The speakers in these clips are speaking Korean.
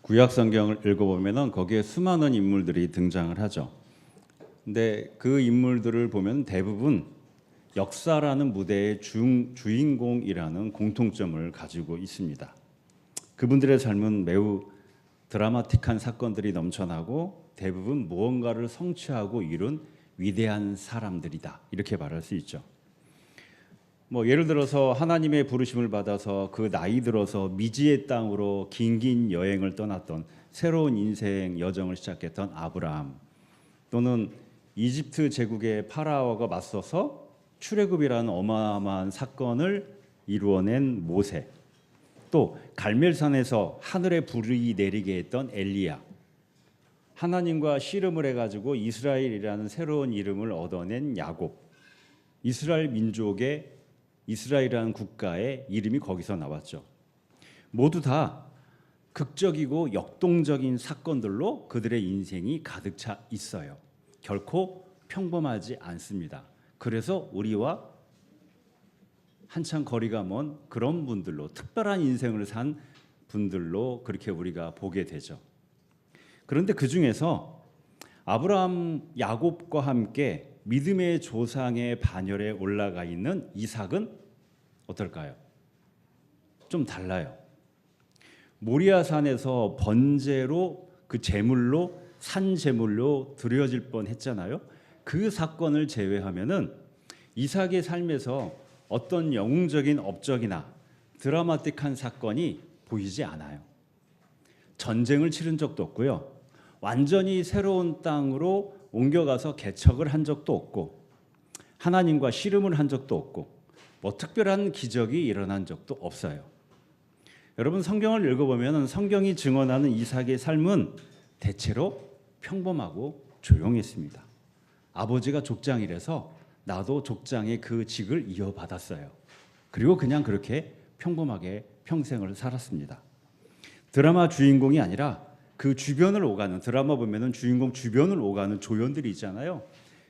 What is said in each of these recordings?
구약 성경을 읽어보면은 거기에 수많은 인물들이 등장을 하죠. 근데 그 인물들을 보면 대부분 역사라는 무대의 주인공이라는 공통점을 가지고 있습니다. 그분들의 삶은 매우 드라마틱한 사건들이 넘쳐나고 대부분 무언가를 성취하고 이룬 위대한 사람들이다, 이렇게 말할 수 있죠. 예를 들어서 하나님의 부르심을 받아서 그 나이 들어서 미지의 땅으로 긴 여행을 떠났던 새로운 인생 여정을 시작했던 아브라함, 또는 이집트 제국의 파라오가 맞서서 출애굽이라는 어마어마한 사건을 이루어낸 모세, 또 갈멜산에서 하늘의 불이 내리게 했던 엘리야, 하나님과 씨름을 해가지고 이스라엘이라는 새로운 이름을 얻어낸 야곱, 이스라엘 민족의 이스라엘이라는 국가의 이름이 거기서 나왔죠. 모두 다 극적이고 역동적인 사건들로 그들의 인생이 가득 차 있어요. 결코 평범하지 않습니다. 그래서 우리와 한참 거리가 먼 그런 분들로, 특별한 인생을 산 분들로 그렇게 우리가 보게 되죠. 그런데 그 중에서 아브라함, 야곱과 함께 믿음의 조상의 반열에 올라가 있는 이삭은 어떨까요? 좀 달라요. 모리아산에서 번제로 그 제물로 산 제물로 드려질 뻔했잖아요. 그 사건을 제외하면은 이삭의 삶에서 어떤 영웅적인 업적이나 드라마틱한 사건이 보이지 않아요. 전쟁을 치른 적도 없고요. 완전히 새로운 땅으로 옮겨가서 개척을 한 적도 없고, 하나님과 씨름을 한 적도 없고, 특별한 기적이 일어난 적도 없어요. 여러분, 성경을 읽어보면 성경이 증언하는 이삭의 삶은 대체로 평범하고 조용했습니다. 아버지가 족장이라서 나도 족장의 그 직을 이어받았어요. 그리고 그냥 그렇게 평범하게 평생을 살았습니다. 드라마 주인공이 아니라 그 주변을 오가는, 드라마 보면은 주인공 주변을 오가는 조연들이 있잖아요.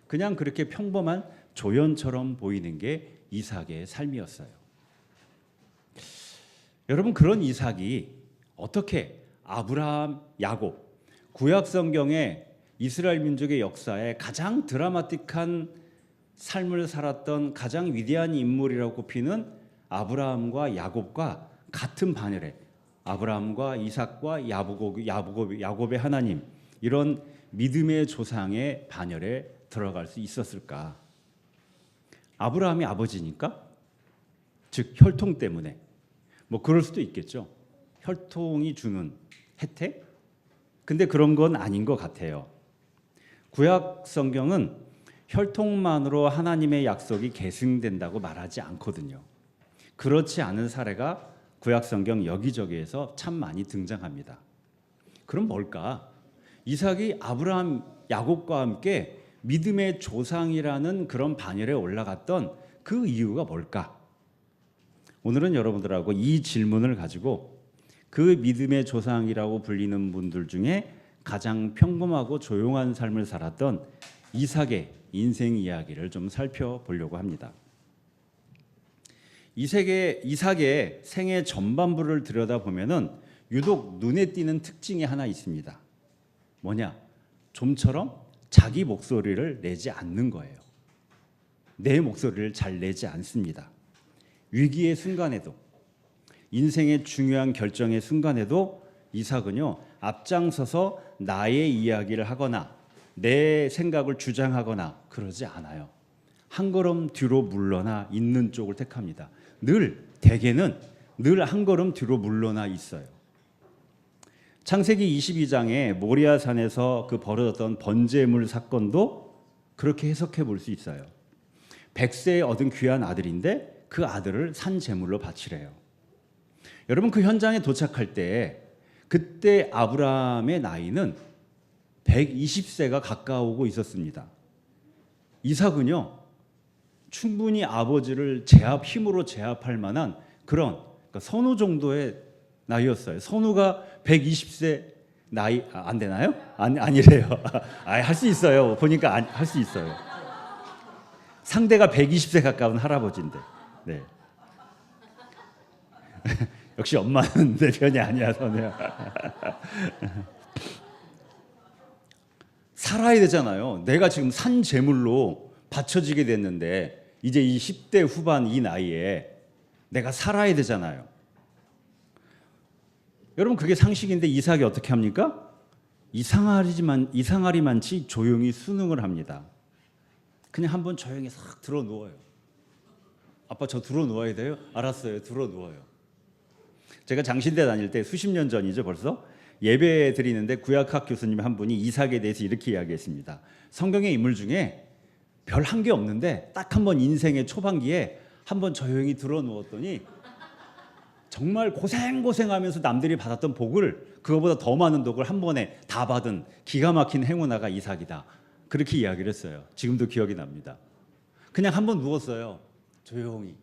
그냥 그렇게 평범한 조연처럼 보이는 게 이삭의 삶이었어요. 여러분, 그런 이삭이 어떻게 아브라함, 야곱, 구약 성경의 이스라엘 민족의 역사에 가장 드라마틱한 삶을 살았던 가장 위대한 인물이라고 꼽히는 아브라함과 야곱과 같은 반열에, 아브라함과 이삭과 야곱의 하나님, 이런 믿음의 조상의 반열에 들어갈 수 있었을까? 아브라함이 아버지니까, 즉 혈통 때문에, 그럴 수도 있겠죠. 혈통이 주는 혜택? 근데 그런 건 아닌 것 같아요. 구약 성경은 혈통만으로 하나님의 약속이 계승된다고 말하지 않거든요. 그렇지 않은 사례가 구약 성경 여기저기에서 참 많이 등장합니다. 그럼 뭘까? 이삭이 아브라함, 야곱과 함께 믿음의 조상이라는 그런 반열에 올라갔던 그 이유가 뭘까? 오늘은 여러분들하고 이 질문을 가지고 그 믿음의 조상이라고 불리는 분들 중에 가장 평범하고 조용한 삶을 살았던 이삭의 인생 이야기를 좀 살펴보려고 합니다. 이삭의 생애 전반부를 들여다보면은 유독 눈에 띄는 특징이 하나 있습니다. 뭐냐? 좀처럼 자기 목소리를 내지 않는 거예요. 내 목소리를 잘 내지 않습니다. 위기의 순간에도, 인생의 중요한 결정의 순간에도 이삭은요, 앞장서서 나의 이야기를 하거나 내 생각을 주장하거나 그러지 않아요. 한 걸음 뒤로 물러나 있는 쪽을 택합니다. 대개는 늘 한 걸음 뒤로 물러나 있어요. 창세기 22장에 모리아산에서 그 벌어졌던 번제물 사건도 그렇게 해석해 볼 수 있어요. 100세에 얻은 귀한 아들인데 그 아들을 산 제물로 바치래요. 여러분, 그 현장에 도착할 때 그때 아브라함의 나이는 120세가 가까우고 있었습니다. 이삭은요, 충분히 아버지를 힘으로 제압할 만한 그런 선우 정도의 나이였어요. 선우가 120세 나이 안 되나요? 아니래요. 할 수 있어요. 보니까 할 수 있어요. 상대가 120세 가까운 할아버지인데. 네. 역시 엄마는 내 편이 아니야, 선우야. 살아야 되잖아요. 내가 지금 산 제물로 바쳐지게 됐는데 이제 이 10대 후반 이 나이에 내가 살아야 되잖아요. 여러분 그게 상식인데 이삭이 어떻게 합니까? 이상하리만치 조용히 순응을 합니다. 그냥 한번 조용히 싹 들어 누워요. 아빠 저 들어 누워야 돼요? 알았어요. 들어 누워요. 제가 장신대 다닐 때 수십 년 전이죠 벌써. 예배 드리는데 구약학 교수님 한 분이 이삭에 대해서 이렇게 이야기했습니다. 성경의 인물 중에 별 한 게 없는데 딱 한 번 인생의 초반기에 한번 조용히 들어 누웠더니 정말 고생하면서 남들이 받았던 복을 그거보다 더 많은 복을 한 번에 다 받은 기가 막힌 행운아가 이삭이다. 그렇게 이야기를 했어요. 지금도 기억이 납니다. 그냥 한번 누웠어요. 조용히.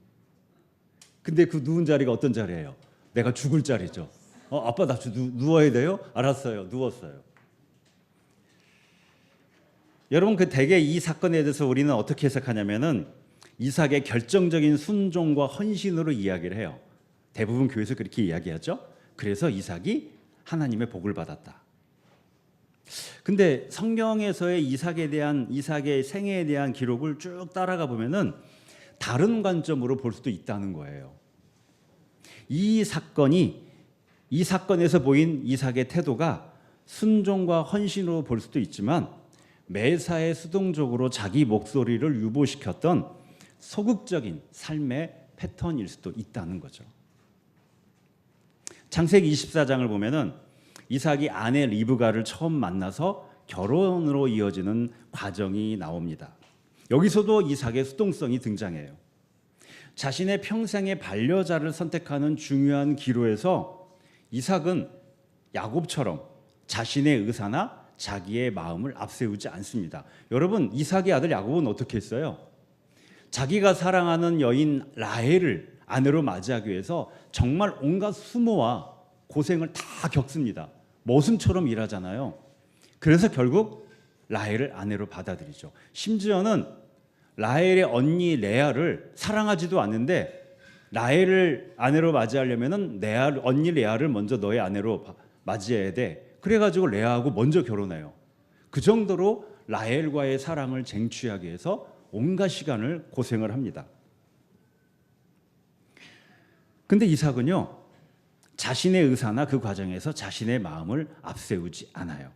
근데 그 누운 자리가 어떤 자리예요? 내가 죽을 자리죠. 아빠 나 누워야 돼요? 알았어요. 누웠어요. 여러분 그 대개 이 사건에 대해서 우리는 어떻게 해석하냐면은 이삭의 결정적인 순종과 헌신으로 이야기를 해요. 대부분 교회에서 그렇게 이야기하죠. 그래서 이삭이 하나님의 복을 받았다. 근데 성경에서의 이삭의 생애에 대한 기록을 쭉 따라가 보면은 다른 관점으로 볼 수도 있다는 거예요. 이 사건에서 보인 이삭의 태도가 순종과 헌신으로 볼 수도 있지만 매사에 수동적으로 자기 목소리를 유보시켰던 소극적인 삶의 패턴일 수도 있다는 거죠. 창세기 24장을 보면은 이삭이 아내 리브가를 처음 만나서 결혼으로 이어지는 과정이 나옵니다. 여기서도 이삭의 수동성이 등장해요. 자신의 평생의 반려자를 선택하는 중요한 기로에서 이삭은 야곱처럼 자신의 의사나 자기의 마음을 앞세우지 않습니다. 여러분 이삭의 아들 야곱은 어떻게 했어요? 자기가 사랑하는 여인 라헬을 아내로 맞이하기 위해서 정말 온갖 수모와 고생을 다 겪습니다. 머슴처럼 일하잖아요. 그래서 결국 라헬을 아내로 받아들이죠. 심지어는 라헬의 언니 레아를 사랑하지도 않는데 라헬을 아내로 맞이하려면은 언니 레아를 먼저 너의 아내로 맞이해야 돼. 그래가지고 레아하고 먼저 결혼해요. 그 정도로 라헬과의 사랑을 쟁취하기 위해서 온갖 시간을 고생을 합니다. 근데 이삭은요, 자신의 의사나 그 과정에서 자신의 마음을 앞세우지 않아요.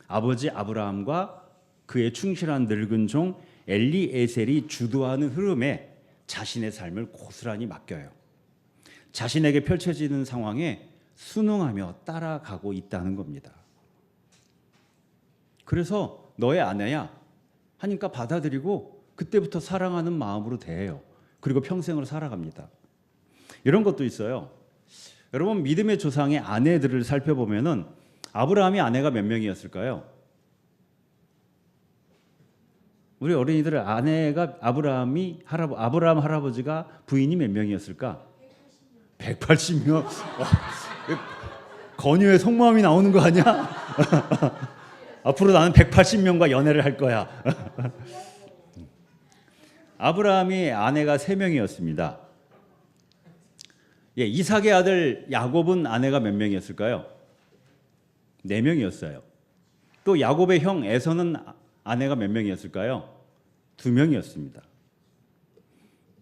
아버지 아브라함과 그의 충실한 늙은 종 엘리에셀이 주도하는 흐름에 자신의 삶을 고스란히 맡겨요. 자신에게 펼쳐지는 상황에 순응하며 따라가고 있다는 겁니다. 그래서 너의 아내야 하니까 받아들이고 그때부터 사랑하는 마음으로 대해요. 그리고 평생을 살아갑니다. 이런 것도 있어요. 여러분 믿음의 조상의 아내들을 살펴보면은 아브라함이 아내가 몇 명이었을까요? 우리 어린이들 아내가 아브라함 할아버지가 부인이 몇 명이었을까? 180명. 건유의 속마음이 나오는 거 아니야? 앞으로 나는 180명과 연애를 할 거야. 아브라함이 아내가 3명이었습니다. 예, 이삭의 아들 야곱은 아내가 몇 명이었을까요? 4명이었어요. 또 야곱의 형 에서는 아내가 몇 명이었을까요? 2명이었습니다.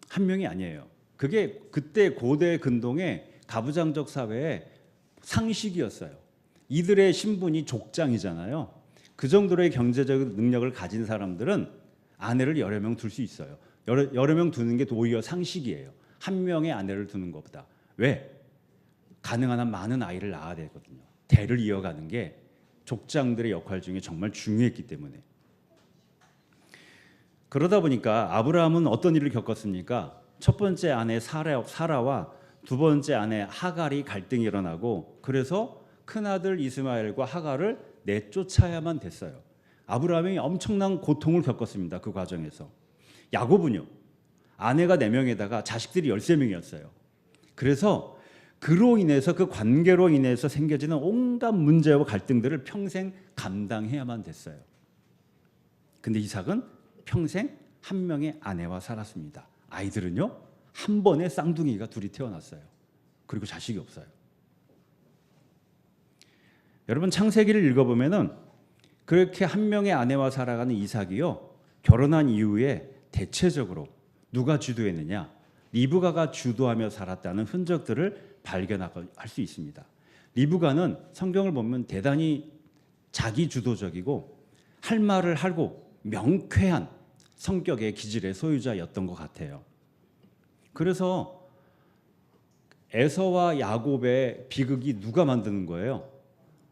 1명이 아니에요. 그게 그때 고대 근동의 가부장적 사회의 상식이었어요. 이들의 신분이 족장이잖아요. 그 정도의 경제적 능력을 가진 사람들은 아내를 여러 명 둘 수 있어요. 여러 명 두는 게 오히려 상식이에요. 1명의 아내를 두는 것보다. 왜? 가능한 한 많은 아이를 낳아야 되거든요. 대를 이어가는 게 족장들의 역할 중에 정말 중요했기 때문에. 그러다 보니까 아브라함은 어떤 일을 겪었습니까? 첫 번째 아내 사라와 두 번째 아내 하갈이 갈등이 일어나고 그래서 큰아들 이스마엘과 하갈을 내쫓아야만 됐어요. 아브라함이 엄청난 고통을 겪었습니다. 그 과정에서. 야곱은요. 아내가 4명에다가 자식들이 13명이었어요. 그래서 그로 인해서 그 관계로 인해서 생겨지는 온갖 문제와 갈등들을 평생 감당해야만 됐어요. 근데 이삭은 평생 1명의 아내와 살았습니다. 아이들은요. 한 번에 쌍둥이가 둘이 태어났어요. 그리고 자식이 없어요. 여러분 창세기를 읽어보면은 그렇게 한 명의 아내와 살아가는 이삭이요, 결혼한 이후에 대체적으로 누가 주도했느냐? 리브가가 주도하며 살았다는 흔적들을 발견할 수 있습니다. 리브가는 성경을 보면 대단히 자기 주도적이고 할 말을 하고 명쾌한 성격의 기질의 소유자였던 것 같아요. 그래서 에서와 야곱의 비극이 누가 만드는 거예요?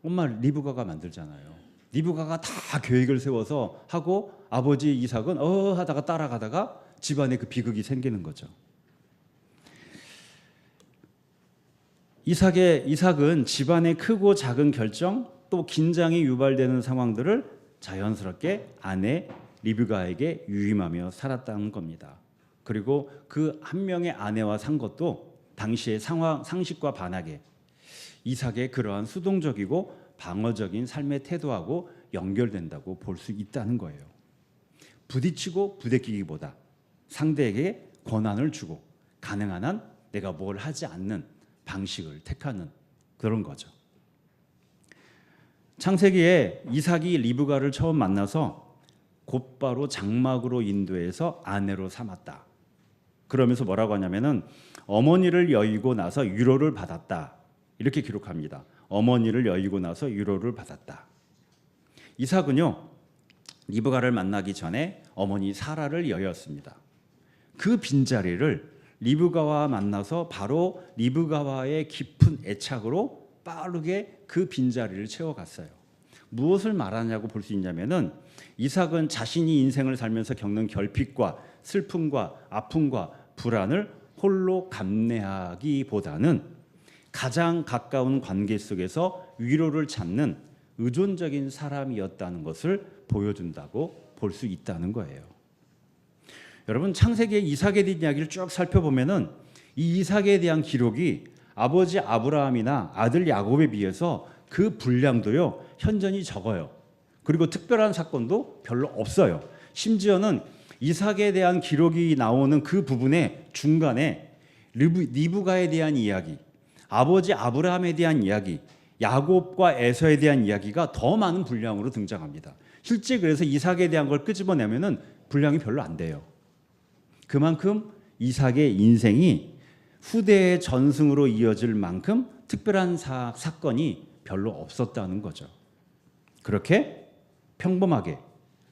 엄마 리브가가 만들잖아요. 리브가가 다 계획을 세워서 하고 아버지 이삭은 하다가 따라가다가 집안에 그 비극이 생기는 거죠. 이삭은 집안의 크고 작은 결정 또 긴장이 유발되는 상황들을 자연스럽게 아내 리브가에게 유임하며 살았다는 겁니다. 그리고 그 한 명의 아내와 산 것도 당시의 상식과 반하게 이삭의 그러한 수동적이고 방어적인 삶의 태도하고 연결된다고 볼 수 있다는 거예요. 부딪히고 부대끼기보다 상대에게 권한을 주고 가능한 한 내가 뭘 하지 않는 방식을 택하는 그런 거죠. 창세기에 이삭이 리브가를 처음 만나서 곧바로 장막으로 인도해서 아내로 삼았다. 그러면서 뭐라고 하냐면은 어머니를 여의고 나서 위로를 받았다. 이렇게 기록합니다. 어머니를 여의고 나서 위로를 받았다. 이삭은요, 리브가를 만나기 전에 어머니 사라를 여였습니다. 그 빈자리를 리브가와 만나서 바로 리브가와의 깊은 애착으로 빠르게 그 빈자리를 채워갔어요. 무엇을 말하냐고 볼 수 있냐면은 이삭은 자신이 인생을 살면서 겪는 결핍과 슬픔과 아픔과 불안을 홀로 감내하기보다는 가장 가까운 관계 속에서 위로를 찾는 의존적인 사람이었다는 것을 보여준다고 볼 수 있다는 거예요. 여러분 창세기의 이삭에 대한 이야기를 쭉 살펴보면은 이 이삭에 대한 기록이 아버지 아브라함이나 아들 야곱에 비해서 그 분량도요 현저히 적어요. 그리고 특별한 사건도 별로 없어요. 심지어는 이삭에 대한 기록이 나오는 그 부분의 중간에 리브가에 대한 이야기, 아버지 아브라함에 대한 이야기, 야곱과 에서에 대한 이야기가 더 많은 분량으로 등장합니다. 실제 그래서 이삭에 대한 걸 끄집어내면은 분량이 별로 안 돼요. 그만큼 이삭의 인생이 후대의 전승으로 이어질 만큼 특별한 사건이 별로 없었다는 거죠. 그렇게 평범하게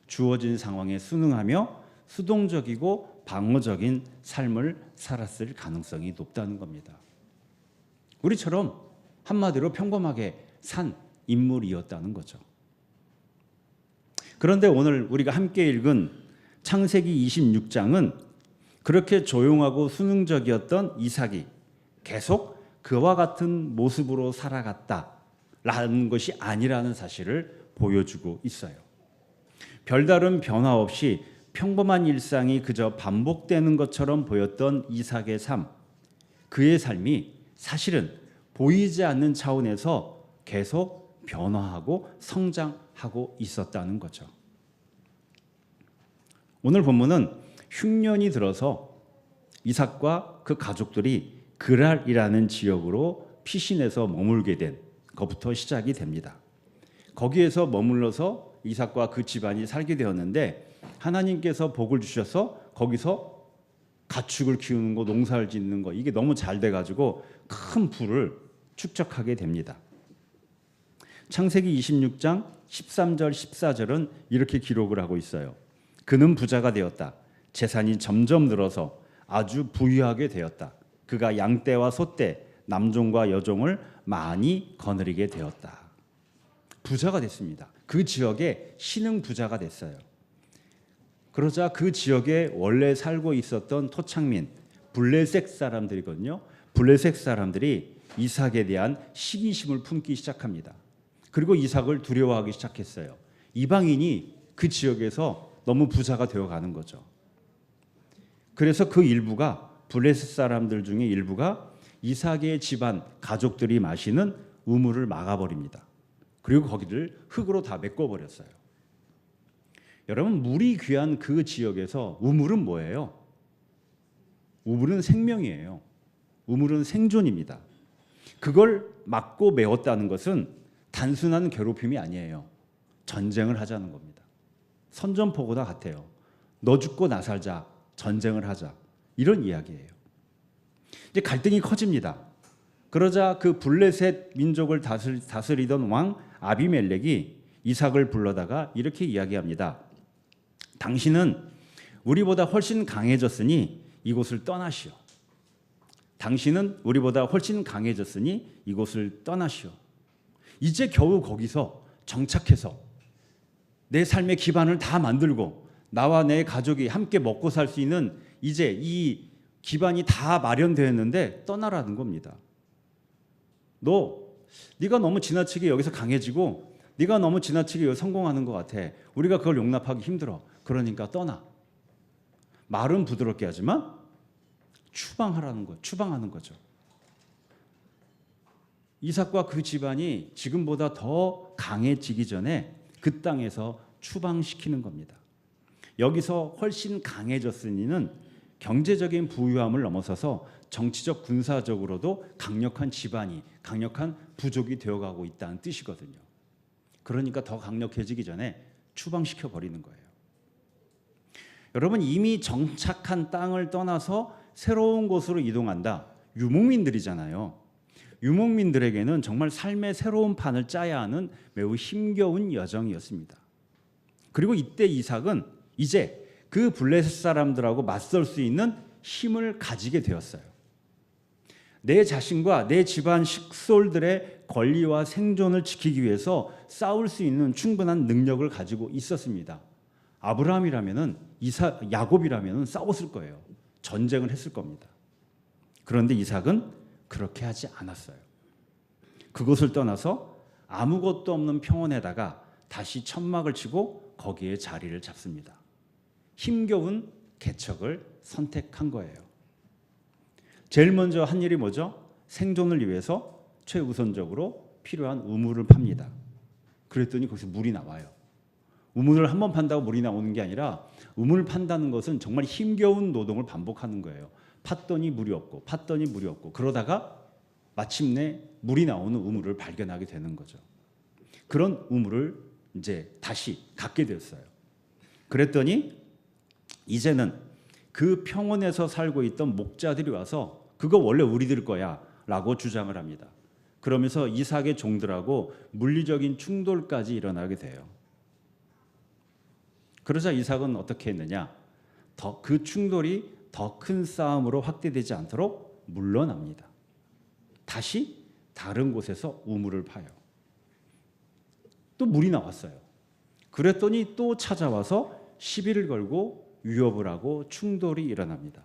주어진 상황에 순응하며 수동적이고 방어적인 삶을 살았을 가능성이 높다는 겁니다. 우리처럼 한마디로 평범하게 산 인물이었다는 거죠. 그런데 오늘 우리가 함께 읽은 창세기 26장은 그렇게 조용하고 순응적이었던 이삭이 계속 그와 같은 모습으로 살아갔다라는 것이 아니라는 사실을 보여주고 있어요. 별다른 변화 없이 평범한 일상이 그저 반복되는 것처럼 보였던 이삭의 삶, 그의 삶이 사실은 보이지 않는 차원에서 계속 변화하고 성장하고 있었다는 거죠. 오늘 본문은 흉년이 들어서 이삭과 그 가족들이 그랄이라는 지역으로 피신해서 머물게 된 것부터 시작이 됩니다. 거기에서 머물러서 이삭과 그 집안이 살게 되었는데 하나님께서 복을 주셔서 거기서 가축을 키우는 거, 농사를 짓는 거 이게 너무 잘 돼가지고 큰 부를 축적하게 됩니다. 창세기 26장 13절 14절은 이렇게 기록을 하고 있어요. 그는 부자가 되었다. 재산이 점점 늘어서 아주 부유하게 되었다. 그가 양떼와 소떼, 남종과 여종을 많이 거느리게 되었다. 부자가 됐습니다. 그 지역에 신흥 부자가 됐어요. 그러자 그 지역에 원래 살고 있었던 토착민 블레셋 사람들이거든요. 블레셋 사람들이 이삭에 대한 시기심을 품기 시작합니다. 그리고 이삭을 두려워하기 시작했어요. 이방인이 그 지역에서 너무 부자가 되어가는 거죠. 그래서 그 일부가 블레셋 사람들 중에 일부가 이삭의 집안 가족들이 마시는 우물을 막아버립니다. 그리고 거기를 흙으로 다 메꿔버렸어요. 여러분 물이 귀한 그 지역에서 우물은 뭐예요? 우물은 생명이에요. 우물은 생존입니다. 그걸 막고 메웠다는 것은 단순한 괴롭힘이 아니에요. 전쟁을 하자는 겁니다. 선전포고다 같아요. 너 죽고 나 살자, 전쟁을 하자, 이런 이야기예요. 이제 갈등이 커집니다. 그러자 그 블레셋 민족을 다스리던 왕 아비멜렉이 이삭을 불러다가 이렇게 이야기합니다. 당신은 우리보다 훨씬 강해졌으니 이곳을 떠나시오. 당신은 우리보다 훨씬 강해졌으니 이곳을 떠나시오. 이제 겨우 거기서 정착해서 내 삶의 기반을 다 만들고 나와 내 가족이 함께 먹고 살 수 있는 이제 이 기반이 다 마련되었는데 떠나라는 겁니다. 네가 너무 지나치게 여기서 강해지고 네가 너무 지나치게 여기 성공하는 것 같아. 우리가 그걸 용납하기 힘들어. 그러니까 떠나. 말은 부드럽게 하지만 추방하는 거죠. 이삭과 그 집안이 지금보다 더 강해지기 전에 그 땅에서 추방시키는 겁니다. 여기서 훨씬 강해졌으니는 경제적인 부유함을 넘어서서 정치적 군사적으로도 강력한 집안이, 강력한 부족이 되어가고 있다는 뜻이거든요. 그러니까 더 강력해지기 전에 추방시켜 버리는 거예요. 여러분, 이미 정착한 땅을 떠나서 새로운 곳으로 이동한다. 유목민들이잖아요. 유목민들에게는 정말 삶의 새로운 판을 짜야 하는 매우 힘겨운 여정이었습니다. 그리고 이때 이삭은 이제 그 블레셋 사람들하고 맞설 수 있는 힘을 가지게 되었어요. 내 자신과 내 집안 식솔들의 권리와 생존을 지키기 위해서 싸울 수 있는 충분한 능력을 가지고 있었습니다. 아브라함이라면은 야곱이라면은 싸웠을 거예요. 전쟁을 했을 겁니다. 그런데 이삭은 그렇게 하지 않았어요. 그곳을 떠나서 아무것도 없는 평원에다가 다시 천막을 치고 거기에 자리를 잡습니다. 힘겨운 개척을 선택한 거예요. 제일 먼저 한 일이 뭐죠? 생존을 위해서 최우선적으로 필요한 우물을 팝니다. 그랬더니 거기서 물이 나와요. 우물을 한 번 판다고 물이 나오는 게 아니라 우물을 판다는 것은 정말 힘겨운 노동을 반복하는 거예요. 팠더니 물이 없고 팠더니 물이 없고 그러다가 마침내 물이 나오는 우물을 발견하게 되는 거죠. 그런 우물을 이제 다시 갖게 되었어요. 그랬더니 이제는 그 평원에서 살고 있던 목자들이 와서 그거 원래 우리들 거야 라고 주장을 합니다. 그러면서 이삭의 종들하고 물리적인 충돌까지 일어나게 돼요. 그러자 이삭은 어떻게 했느냐? 그 충돌이 더 큰 싸움으로 확대되지 않도록 물러납니다. 다시 다른 곳에서 우물을 파요. 또 물이 나왔어요. 그랬더니 또 찾아와서 시비를 걸고 위협을 하고 충돌이 일어납니다.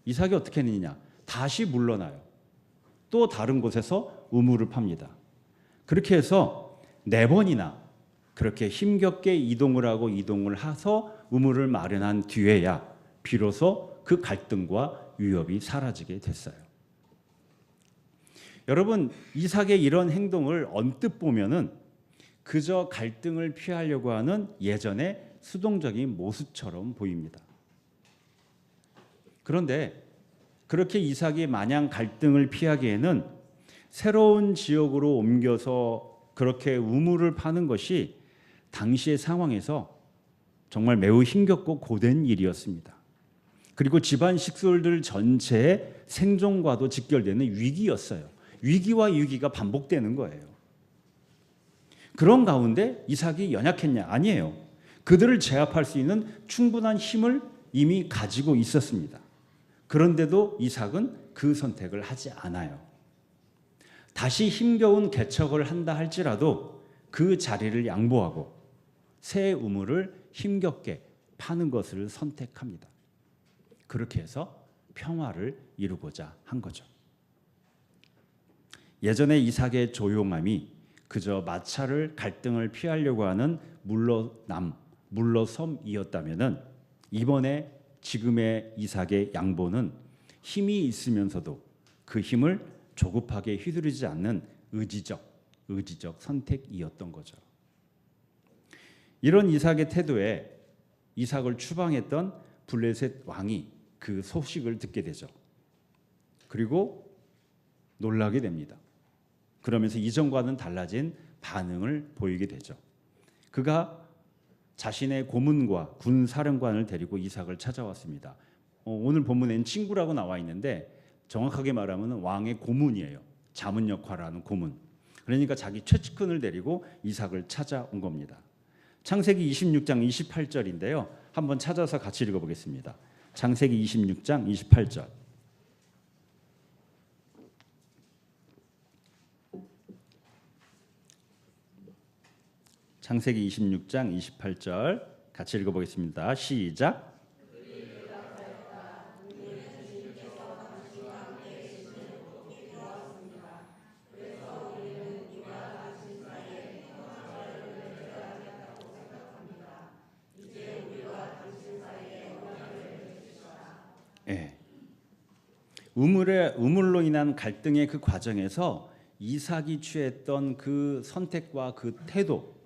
이삭이 어떻게 했느냐? 다시 물러나요. 또 다른 곳에서 우물을 팝니다. 그렇게 해서 4번이나 그렇게 힘겹게 이동을 하고 이동을 해서 우물을 마련한 뒤에야 비로소 그 갈등과 위협이 사라지게 됐어요. 여러분, 이삭의 이런 행동을 언뜻 보면은 그저 갈등을 피하려고 하는 예전의 수동적인 모습처럼 보입니다. 그런데 그렇게 이삭이 마냥 갈등을 피하기에는 새로운 지역으로 옮겨서 그렇게 우물을 파는 것이 당시의 상황에서 정말 매우 힘겹고 고된 일이었습니다. 그리고 집안 식솔들 전체의 생존과도 직결되는 위기였어요. 위기와 위기가 반복되는 거예요. 그런 가운데 이삭이 연약했냐? 아니에요. 그들을 제압할 수 있는 충분한 힘을 이미 가지고 있었습니다. 그런데도 이삭은 그 선택을 하지 않아요. 다시 힘겨운 개척을 한다 할지라도 그 자리를 양보하고 새 우물을 힘겹게 파는 것을 선택합니다. 그렇게 해서 평화를 이루고자 한 거죠. 예전에 이삭의 조용함이 그저 마찰을 갈등을 피하려고 하는 물러섬이었다면은 이번에 지금의 이삭의 양보는 힘이 있으면서도 그 힘을 조급하게 휘두르지 않는 의지적 선택이었던 거죠. 이런 이삭의 태도에 이삭을 추방했던 블레셋 왕이 그 소식을 듣게 되죠. 그리고 놀라게 됩니다. 그러면서 이전과는 달라진 반응을 보이게 되죠. 그가 자신의 고문과 군 사령관을 데리고 이삭을 찾아왔습니다. 오늘 본문에는 친구라고 나와 있는데 정확하게 말하면 왕의 고문이에요. 자문 역할을 하는 고문. 그러니까 자기 최측근을 데리고 이삭을 찾아온 겁니다. 창세기 26장 28절인데요. 한번 찾아서 같이 읽어보겠습니다. 창세기 26장 28절. 창세기 26장 28절 같이 읽어보겠습니다. 시작. 예. 우물로 인한 갈등의 그 과정에서 이삭이 취했던 그 선택과 그 태도,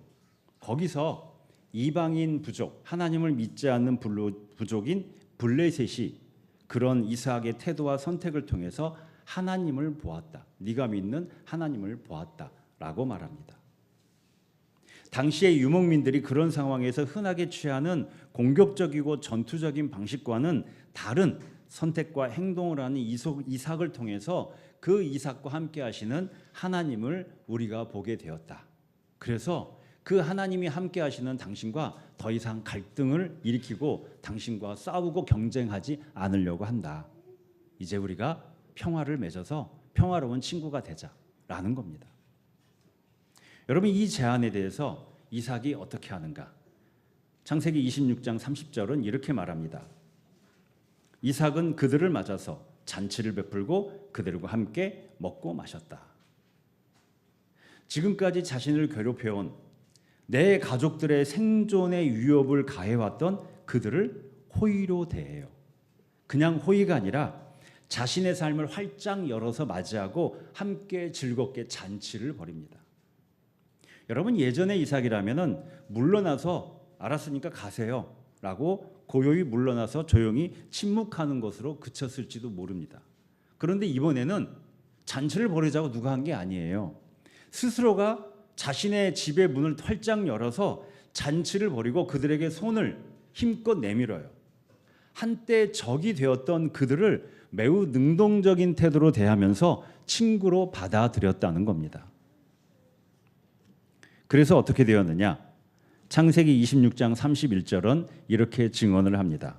거기서 이방인 부족, 하나님을 믿지 않는 부족인 블레셋이 그런 이삭의 태도와 선택을 통해서 하나님을 보았다. 네가 믿는 하나님을 보았다라고 말합니다. 당시의 유목민들이 그런 상황에서 흔하게 취하는 공격적이고 전투적인 방식과는 다른 선택과 행동을 하는 이삭을 통해서 그 이삭과 함께 하시는 하나님을 우리가 보게 되었다. 그래서 그 하나님이 함께 하시는 당신과 더 이상 갈등을 일으키고 당신과 싸우고 경쟁하지 않으려고 한다. 이제 우리가 평화를 맺어서 평화로운 친구가 되자라는 겁니다. 여러분, 이 제안에 대해서 이삭이 어떻게 하는가? 창세기 26장 30절은 이렇게 말합니다. 이삭은 그들을 맞아서 잔치를 베풀고 그들과 함께 먹고 마셨다. 지금까지 자신을 괴롭혀온 내 가족들의 생존의 위협을 가해왔던 그들을 호의로 대해요. 그냥 호의가 아니라 자신의 삶을 활짝 열어서 맞이하고 함께 즐겁게 잔치를 벌입니다. 여러분, 예전의 이삭이라면은 물러나서 알았으니까 가세요 라고 고요히 물러나서 조용히 침묵하는 것으로 그쳤을지도 모릅니다. 그런데 이번에는 잔치를 벌이자고 누가 한 게 아니에요. 스스로가 자신의 집의 문을 활짝 열어서 잔치를 벌이고 그들에게 손을 힘껏 내밀어요. 한때 적이 되었던 그들을 매우 능동적인 태도로 대하면서 친구로 받아들였다는 겁니다. 그래서 어떻게 되었느냐? 창세기 26장 31절은 이렇게 증언을 합니다.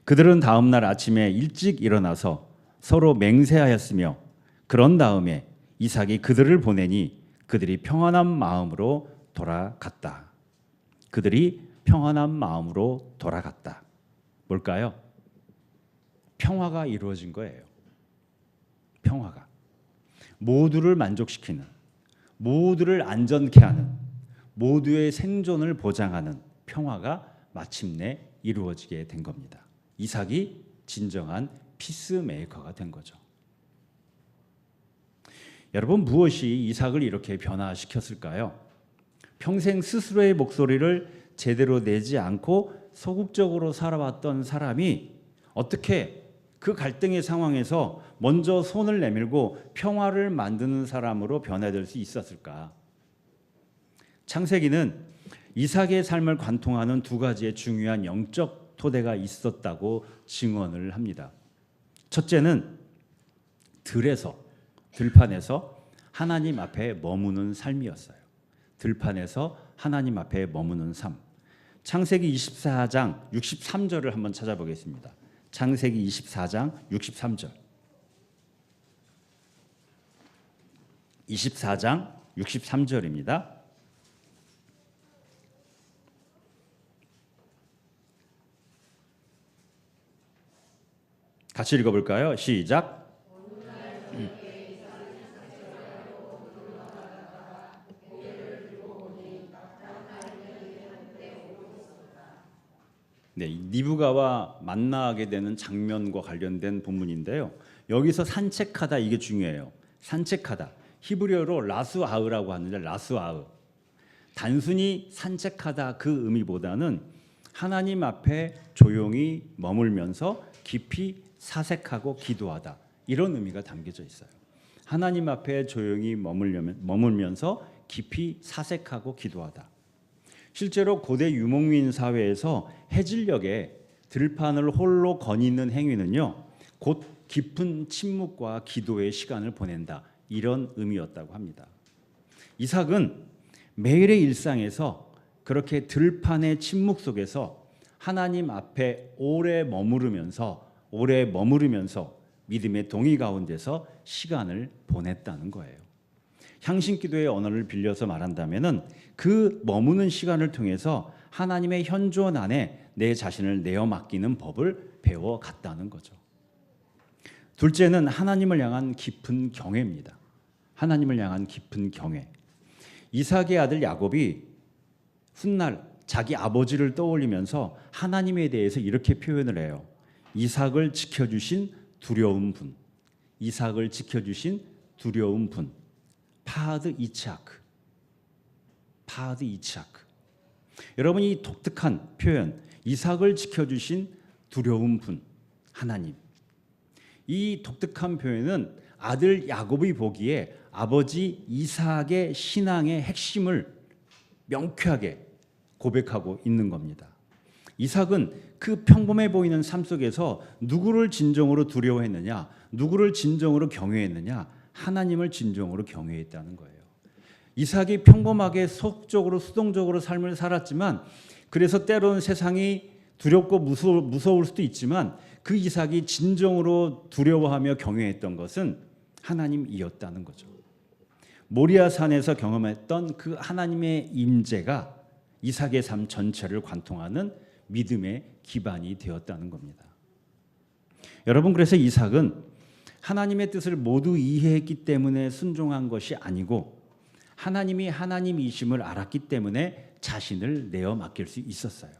그들은 다음 날 아침에 일찍 일어나서 서로 맹세하였으며 그런 다음에 이삭이 그들을 보내니 그들이 평안한 마음으로 돌아갔다. 그들이 평안한 마음으로 돌아갔다. 뭘까요? 평화가 이루어진 거예요. 평화가. 모두를 만족시키는, 모두를 안전케 하는, 모두의 생존을 보장하는 평화가 마침내 이루어지게 된 겁니다. 이삭이 진정한 피스메이커가 된 거죠. 여러분, 무엇이 이삭을 이렇게 변화시켰을까요? 평생 스스로의 목소리를 제대로 내지 않고 소극적으로 살아왔던 사람이 어떻게 그 갈등의 상황에서 먼저 손을 내밀고 평화를 만드는 사람으로 변화될 수 있었을까? 창세기는 이삭의 삶을 관통하는 두 가지의 중요한 영적 토대가 있었다고 증언을 합니다. 첫째는 들판에서 하나님 앞에 머무는 삶이었어요. 들판에서 하나님 앞에 머무는 삶. 창세기 24장 63절을 한번 찾아보겠습니다. 창세기 24장 63절. 24장 63절입니다. 같이 읽어볼까요? 시작. 네, 리브가와 만나게 되는 장면과 관련된 본문인데요. 여기서 산책하다, 이게 중요해요. 산책하다. 히브리어로 라스아흐라고 하는데, 라스아흐. 단순히 산책하다 그 의미보다는 하나님 앞에 조용히 머물면서 깊이 사색하고 기도하다, 이런 의미가 담겨져 있어요. 하나님 앞에 조용히 머물면서 깊이 사색하고 기도하다. 실제로 고대 유목민 사회에서 해질녘에 들판을 홀로 거니는 행위는요, 곧 깊은 침묵과 기도의 시간을 보낸다, 이런 의미였다고 합니다. 이삭은 매일의 일상에서 그렇게 들판의 침묵 속에서 하나님 앞에 오래 머무르면서 믿음의 동의 가운데서 시간을 보냈다는 거예요. 향신기도의 언어를 빌려서 말한다면은 그 머무는 시간을 통해서 하나님의 현존 안에 내 자신을 내어 맡기는 법을 배워갔다는 거죠. 둘째는 하나님을 향한 깊은 경외입니다. 하나님을 향한 깊은 경외. 이삭의 아들 야곱이 훗날 자기 아버지를 떠올리면서 하나님에 대해서 이렇게 표현을 해요. 이삭을 지켜주신 두려운 분. 이삭을 지켜주신 두려운 분. 파드 이츠하크. 여러분, 이 독특한 표현, 이삭을 지켜주신 두려운 분, 하나님. 이 독특한 표현은 아들 야곱이 보기에 아버지 이삭의 신앙의 핵심을 명쾌하게 고백하고 있는 겁니다. 이삭은 그 평범해 보이는 삶 속에서 누구를 진정으로 두려워했느냐, 누구를 진정으로 경외했느냐, 하나님을 진정으로 경외했다는 거예요. 이삭이 평범하게 속적으로 수동적으로 삶을 살았지만, 그래서 때로는 세상이 두렵고 무서울 수도 있지만, 그 이삭이 진정으로 두려워하며 경외했던 것은 하나님이었다는 거죠. 모리아 산에서 경험했던 그 하나님의 임재가 이삭의 삶 전체를 관통하는 믿음의 기반이 되었다는 겁니다. 여러분, 그래서 이삭은 하나님의 뜻을 모두 이해했기 때문에 순종한 것이 아니고, 하나님이 하나님이심을 알았기 때문에 자신을 내어 맡길 수 있었어요.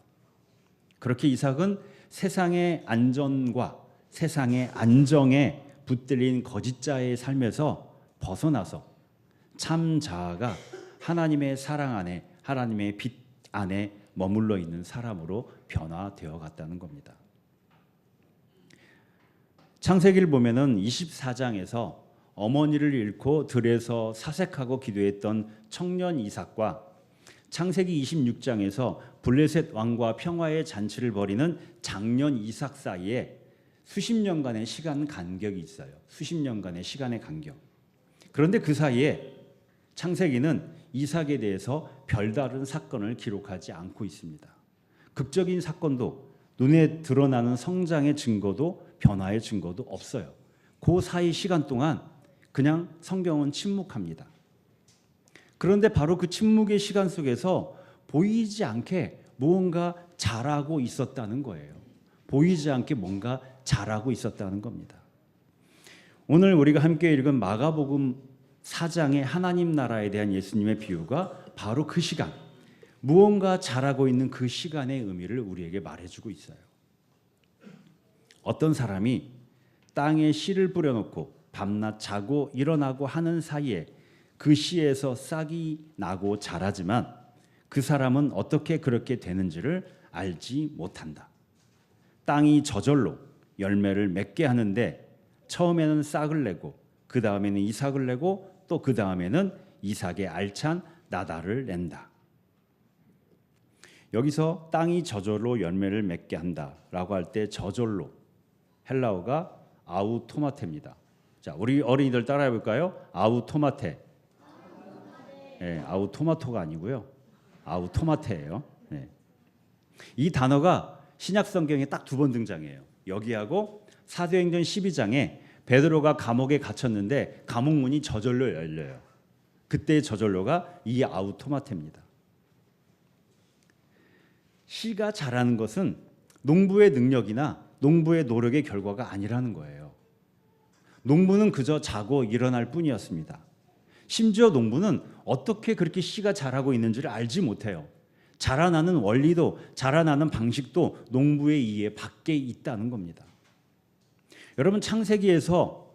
그렇게 이삭은 세상의 안전과 세상의 안정에 붙들린 거짓자의 삶에서 벗어나서 참 자아가 하나님의 사랑 안에, 하나님의 빛 안에 머물러 있는 사람으로 변화되어 갔다는 겁니다. 창세기를 보면은 24장에서 어머니를 잃고 들에서 사색하고 기도했던 청년 이삭과 창세기 26장에서 블레셋 왕과 평화의 잔치를 벌이는 장년 이삭 사이에 수십 년간의 시간 간격이 있어요. 수십 년간의 시간의 간격. 그런데 그 사이에 창세기는 이삭에 대해서 별다른 사건을 기록하지 않고 있습니다. 극적인 사건도, 눈에 드러나는 성장의 증거도, 변화의 증거도 없어요. 그 사이 시간 동안 그냥 성경은 침묵합니다. 그런데 바로 그 침묵의 시간 속에서 보이지 않게 무언가 자라고 있었다는 거예요. 보이지 않게 뭔가 자라고 있었다는 겁니다. 오늘 우리가 함께 읽은 마가복음 4장의 하나님 나라에 대한 예수님의 비유가 바로 그 시간, 무언가 자라고 있는 그 시간의 의미를 우리에게 말해주고 있어요. 어떤 사람이 땅에 씨를 뿌려놓고 밤낮 자고 일어나고 하는 사이에 그 씨에서 싹이 나고 자라지만 그 사람은 어떻게 그렇게 되는지를 알지 못한다. 땅이 저절로 열매를 맺게 하는데 처음에는 싹을 내고 그 다음에는 이삭을 내고 또 그 다음에는 이삭의 알찬 나달을 낸다. 여기서 땅이 저절로 열매를 맺게 한다라고 할 때 저절로, 헬라어가 아우토마테입니다. 자, 우리 어린이들 따라해 볼까요? 아우토마테. 네, 아우토마토가 아니고요. 아우토마테예요. 네. 이 단어가 신약 성경에 딱 2번 등장해요. 여기하고 사도행전 12장에 베드로가 감옥에 갇혔는데 감옥 문이 저절로 열려요. 그때의 저절로가 이 아우토마테입니다. 씨가 자라는 것은 농부의 능력이나 농부의 노력의 결과가 아니라는 거예요. 농부는 그저 자고 일어날 뿐이었습니다. 심지어 농부는 어떻게 그렇게 씨가 자라고 있는지를 알지 못해요. 자라나는 원리도 자라나는 방식도 농부의 이해 밖에 있다는 겁니다. 여러분, 창세기에서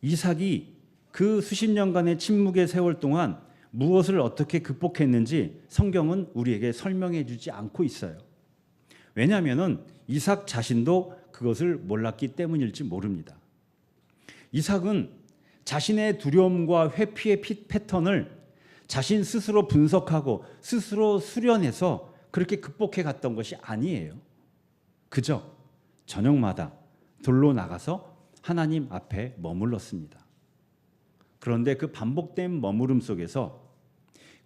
이삭이 그 수십 년간의 침묵의 세월 동안 무엇을 어떻게 극복했는지 성경은 우리에게 설명해 주지 않고 있어요. 왜냐하면 이삭 자신도 그것을 몰랐기 때문일지 모릅니다. 이삭은 자신의 두려움과 회피의 패턴을 자신 스스로 분석하고 스스로 수련해서 그렇게 극복해 갔던 것이 아니에요. 그저 저녁마다 들로 나가서 하나님 앞에 머물렀습니다. 그런데 그 반복된 머무름 속에서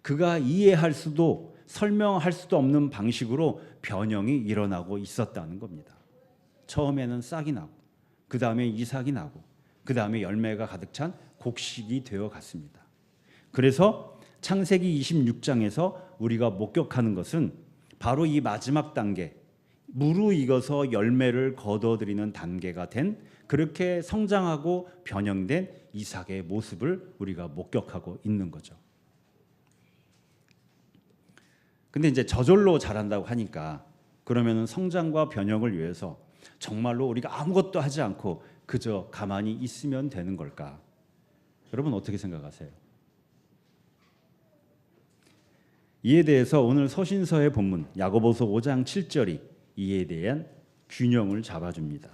그가 이해할 수도 설명할 수도 없는 방식으로 변형이 일어나고 있었다는 겁니다. 처음에는 싹이 나고, 그 다음에 이삭이 나고, 그 다음에 열매가 가득 찬 곡식이 되어 갔습니다. 그래서 창세기 26장에서 우리가 목격하는 것은 바로 이 마지막 단계, 무르익어서 열매를 거둬들이는 단계가 된, 그렇게 성장하고 변형된 이삭의 모습을 우리가 목격하고 있는 거죠. 근데 이제 저절로 자란다고 하니까 그러면은 성장과 변형을 위해서 정말로 우리가 아무것도 하지 않고 그저 가만히 있으면 되는 걸까? 여러분 어떻게 생각하세요? 이에 대해서 오늘 서신서의 본문 야고보서 5장 7절이 이에 대한 균형을 잡아줍니다.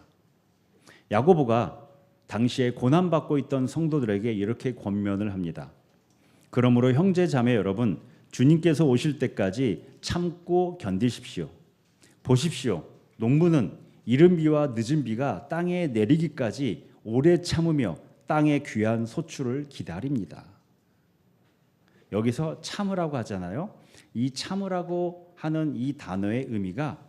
야고보가 당시에 고난받고 있던 성도들에게 이렇게 권면을 합니다. 그러므로 형제 자매 여러분, 주님께서 오실 때까지 참고 견디십시오. 보십시오. 농부는 이른 비와 늦은 비가 땅에 내리기까지 오래 참으며 땅의 귀한 소출을 기다립니다. 여기서 참으라고 하잖아요. 이 참으라고 하는 이 단어의 의미가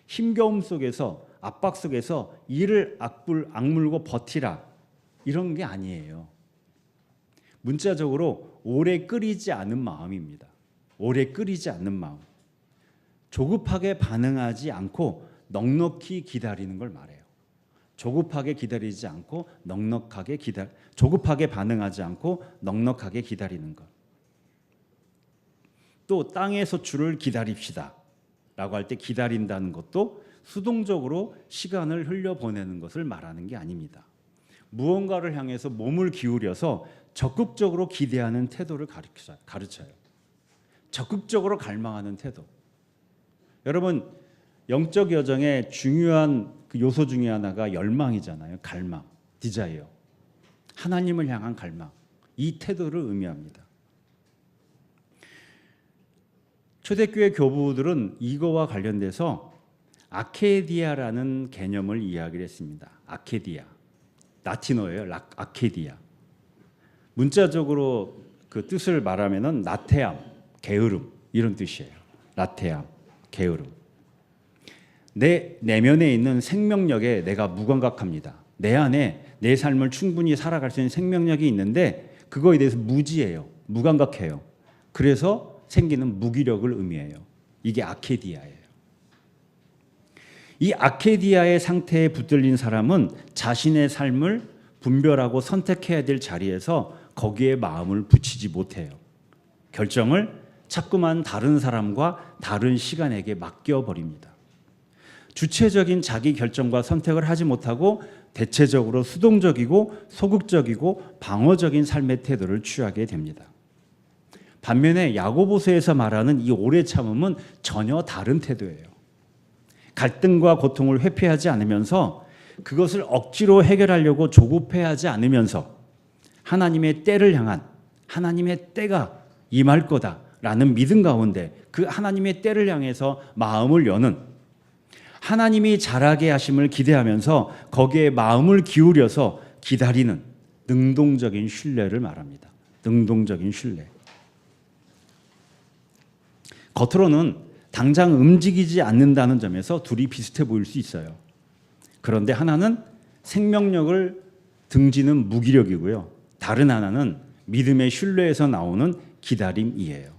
힘겨움 속에서, 압박 속에서 이를 악물고 버티라, 이런 게 아니에요. 문자적으로 오래 끓이지 않은 마음입니다. 오래 끓이지 않는 마음. 조급하게 반응하지 않고 넉넉히 기다리는 걸 말해요. 조급하게 기다리지 않고 조급하게 반응하지 않고 넉넉하게 기다리는 것. 또 땅의 소출을 기다립시다 라고 할 때 기다린다는 것도 수동적으로 시간을 흘려보내는 것을 말하는 게 아닙니다. 무언가를 향해서 몸을 기울여서 적극적으로 기대하는 태도를 가르쳐요. 적극적으로 갈망하는 태도. 여러분, 영적 여정의 중요한 그 요소 중에 하나가 열망이잖아요. 갈망, 디자이어. 하나님을 향한 갈망. 이 태도를 의미합니다. 초대교회 교부들은 이거와 관련돼서 아케디아라는 개념을 이야기를 했습니다. 아케디아. 라틴어예요. 아케디아. 문자적으로 그 뜻을 말하면은 나태함, 게으름 이런 뜻이에요. 나태함, 게으름. 내 내면에 있는 생명력에 내가 무감각합니다. 내 안에 내 삶을 충분히 살아갈 수 있는 생명력이 있는데 그거에 대해서 무지해요. 무감각해요. 그래서 생기는 무기력을 의미해요. 이게 아케디아예요. 이 아케디아의 상태에 붙들린 사람은 자신의 삶을 분별하고 선택해야 될 자리에서 거기에 마음을 붙이지 못해요. 결정을 자꾸만 다른 사람과 다른 시간에게 맡겨버립니다. 주체적인 자기 결정과 선택을 하지 못하고 대체적으로 수동적이고 소극적이고 방어적인 삶의 태도를 취하게 됩니다. 반면에 야고보서에서 말하는 이 오래 참음은 전혀 다른 태도예요. 갈등과 고통을 회피하지 않으면서 그것을 억지로 해결하려고 조급해하지 않으면서 하나님의 때를 향한 하나님의 때가 임할 거다라는 믿음 가운데 그 하나님의 때를 향해서 마음을 여는, 하나님이 잘하게 하심을 기대하면서 거기에 마음을 기울여서 기다리는 능동적인 신뢰를 말합니다. 능동적인 신뢰. 겉으로는 당장 움직이지 않는다는 점에서 둘이 비슷해 보일 수 있어요. 그런데 하나는 생명력을 등지는 무기력이고요. 다른 하나는 믿음의 신뢰에서 나오는 기다림이에요.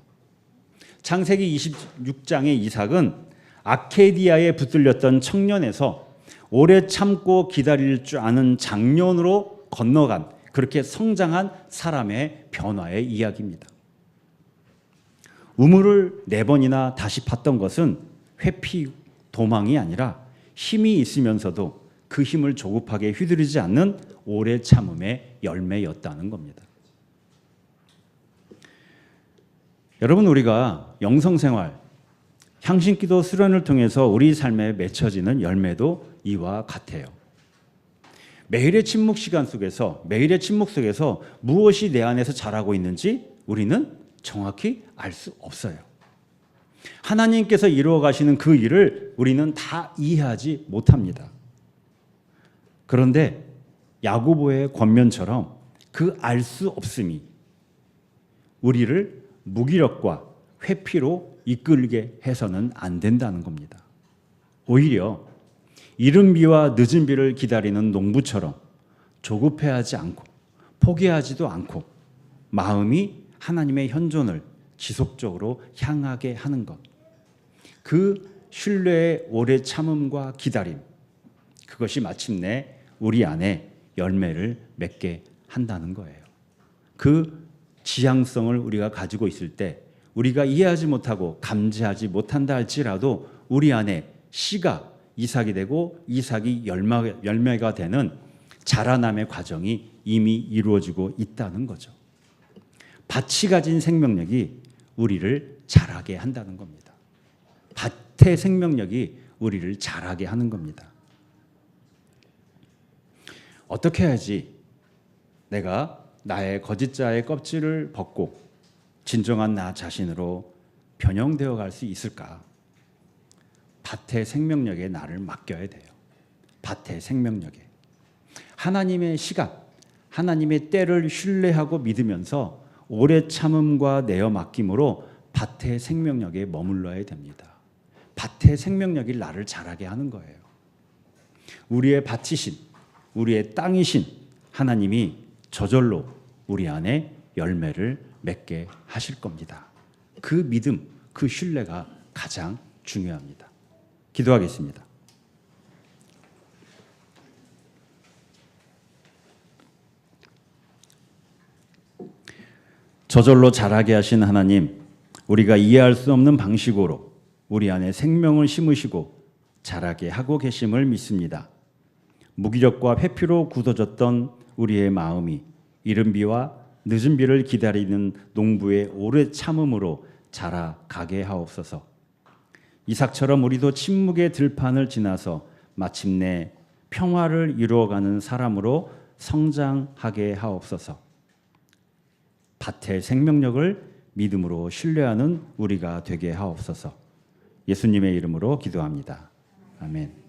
창세기 26장의 이삭은 아케디아에 붙들렸던 청년에서 오래 참고 기다릴 줄 아는 장년으로 건너간, 그렇게 성장한 사람의 변화의 이야기입니다. 우물을 4번이나 다시 팠던 것은 회피, 도망이 아니라 힘이 있으면서도 그 힘을 조급하게 휘두르지 않는 오래 참음의 열매였다는 겁니다. 여러분, 우리가 영성생활, 향신기도 수련을 통해서 우리 삶에 맺혀지는 열매도 이와 같아요. 매일의 침묵 속에서 무엇이 내 안에서 자라고 있는지 우리는 정확히 알 수 없어요. 하나님께서 이루어 가시는 그 일을 우리는 다 이해하지 못합니다. 그런데 야고보의 권면처럼 그 알 수 없음이 우리를 무기력과 회피로 이끌게 해서는 안 된다는 겁니다. 오히려 이른 비와 늦은 비를 기다리는 농부처럼 조급해하지 않고 포기하지도 않고 마음이 하나님의 현존을 지속적으로 향하게 하는 것. 그 신뢰의 오래 참음과 기다림. 그것이 마침내 우리 안에 열매를 맺게 한다는 거예요. 그 지향성을 우리가 가지고 있을 때 우리가 이해하지 못하고 감지하지 못한다 할지라도 우리 안에 씨가 이삭이 되고 이삭이 열매가 되는 자라남의 과정이 이미 이루어지고 있다는 거죠. 밭이 가진 생명력이 우리를 자라게 한다는 겁니다. 밭의 생명력이 우리를 자라게 하는 겁니다. 어떻게 해야지 내가 나의 거짓자의 껍질을 벗고 진정한 나 자신으로 변형되어 갈 수 있을까? 밭의 생명력에 나를 맡겨야 돼요. 밭의 생명력에. 하나님의 시간, 하나님의 때를 신뢰하고 믿으면서 오래 참음과 내어 맡김으로 밭의 생명력에 머물러야 됩니다. 밭의 생명력이 나를 자라게 하는 거예요. 우리의 밭이신, 우리의 땅이신 하나님이 저절로 우리 안에 열매를 맺게 하실 겁니다. 그 믿음, 그 신뢰가 가장 중요합니다. 기도하겠습니다. 저절로 자라게 하신 하나님, 우리가 이해할 수 없는 방식으로 우리 안에 생명을 심으시고 자라게 하고 계심을 믿습니다. 무기력과 회피로 굳어졌던 우리의 마음이 이른 비와 늦은 비를 기다리는 농부의 오래 참음으로 자라가게 하옵소서. 이삭처럼 우리도 침묵의 들판을 지나서 마침내 평화를 이루어가는 사람으로 성장하게 하옵소서. 밭의 생명력을 믿음으로 신뢰하는 우리가 되게 하옵소서. 예수님의 이름으로 기도합니다. 아멘.